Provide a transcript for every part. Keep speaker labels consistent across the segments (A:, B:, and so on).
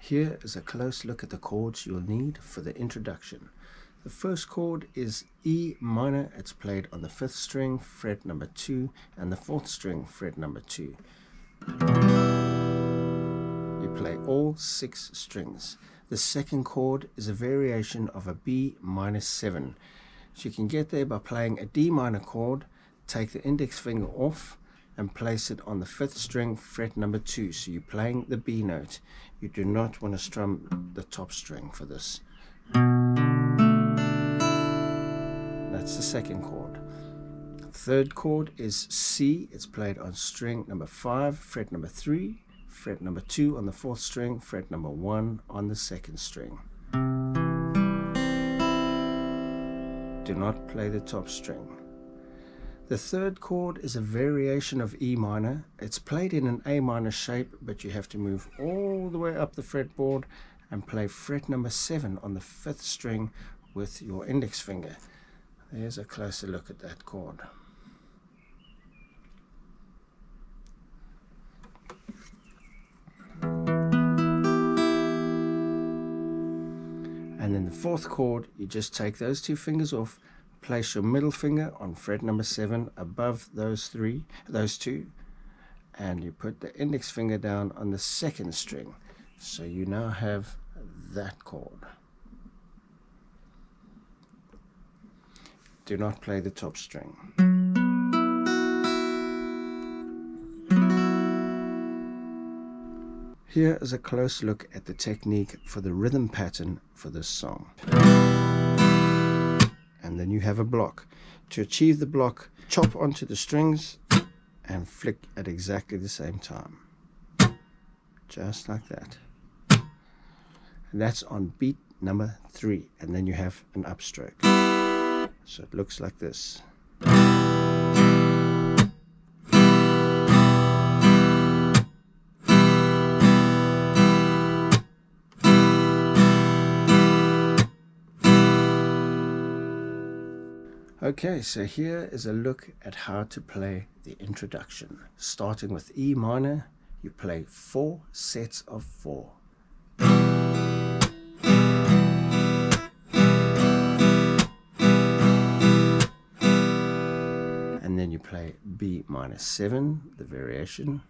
A: Here is a close look at the chords you'll need for the introduction. The first chord is E minor. It's played on the 5th string, fret number 2, and the 4th string, fret number 2. You play all 6 strings. The second chord is a variation of a B minor 7. So you can get there by playing a D minor chord, take the index finger off, and place it on the 5th string, fret number 2. So you're playing the B note. You do not want to strum the top string for this. That's the second chord. Third chord is C. It's played on string number 5, fret number 3, fret number 2 on the 4th string, fret number 1 on the 2nd string. Do not play the top string. The third chord is a variation of E minor. It's played in an A minor shape, but you have to move all the way up the fretboard and play fret number 7 on the 5th string with your index finger. There's a closer look at that chord. And then the fourth chord, you just take those 2 fingers off, place your middle finger on fret number 7 above those 2, and you put the index finger down on the 2nd string. So you now have that chord. Do not play the top string. Here is a close look at the technique for the rhythm pattern for this song. And then you have a block. To achieve the block, chop onto the strings and flick at exactly the same time. Just like that. And that's on beat number 3. And then you have an upstroke. So it looks like this. Okay, so here is a look at how to play the introduction. Starting with E minor, you play 4 sets of 4. And then you play B minor 7, the variation.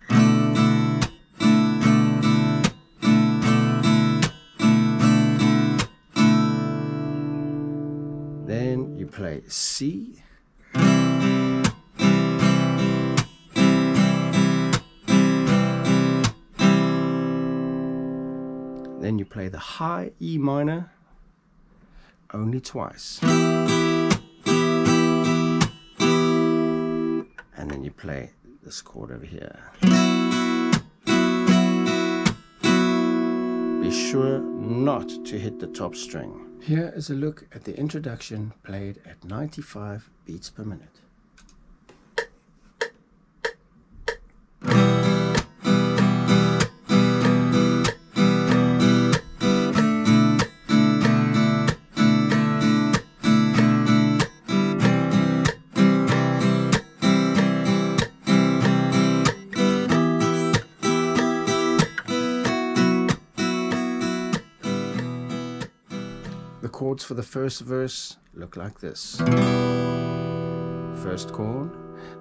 A: Then you play C. Then you play the high E minor only twice. And then you play this chord over here. Be sure not to hit the top string. Here is a look at the introduction played at 95 beats per minute. The chords for the first verse look like this. First chord.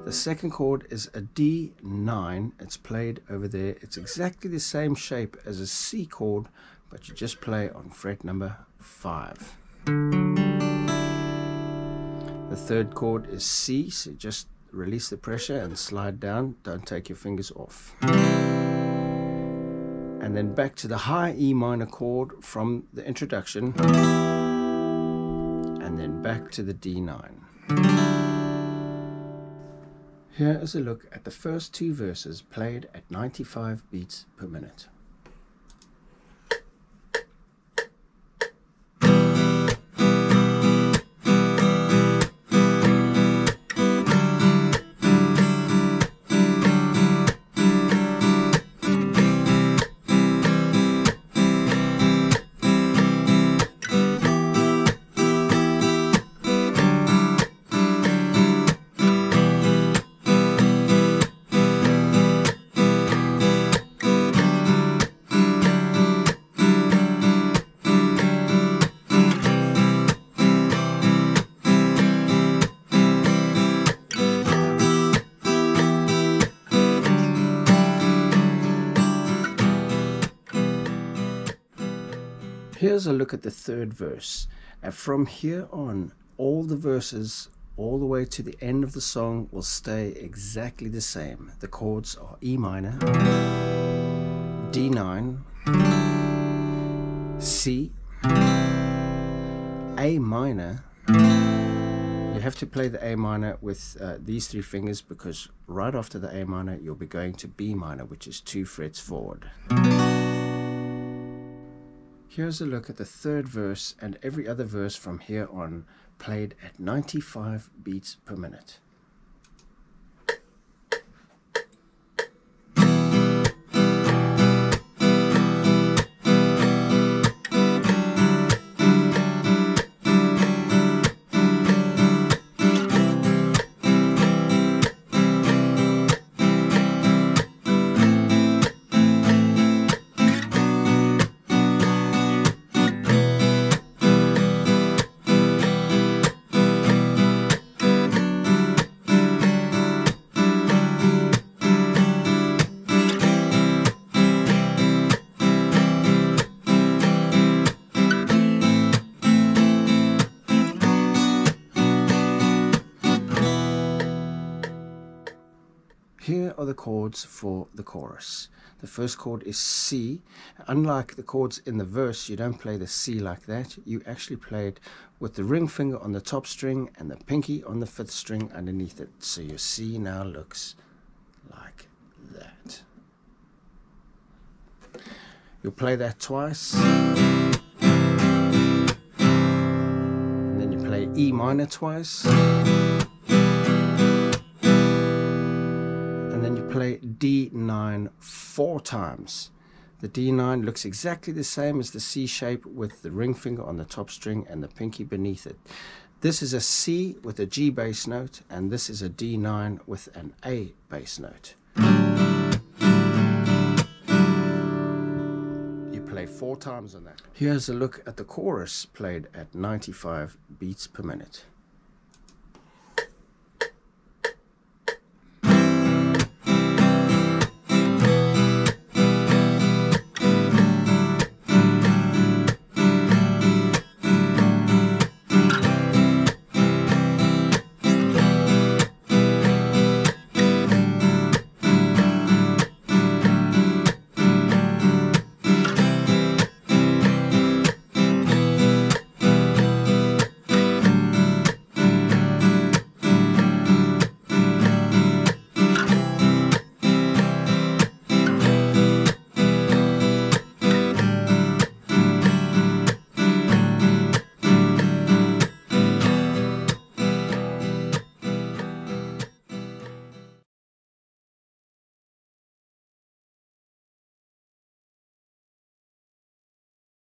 A: The second chord is a D9. It's played over there. It's exactly the same shape as a C chord, but you just play on fret number 5. The third chord is C, so just release the pressure and slide down. Don't take your fingers off. And then back to the high E minor chord from the introduction, and then back to the D9. Here is a look at the first 2 verses played at 95 beats per minute. Here's a look at the third verse, and from here on, all the verses all the way to the end of the song will stay exactly the same. The chords are E minor, D9, C, A minor. You have to play the A minor with these three fingers, because right after the A minor you'll be going to B minor, which is 2 frets forward. Here's a look at the third verse and every other verse from here on, played at 95 beats per minute. Here are the chords for the chorus. The first chord is C. Unlike the chords in the verse, you don't play the C like that. You actually play it with the ring finger on the top string and the pinky on the 5th string underneath it. So your C now looks like that. You'll play that twice. And then you play E minor twice. Then you play D9 4 times. The D9 looks exactly the same as the C shape, with the ring finger on the top string and the pinky beneath it. This is a C with a G bass note, and this is a D9 with an A bass note. You play 4 times on that. Here's a look at the chorus played at 95 beats per minute.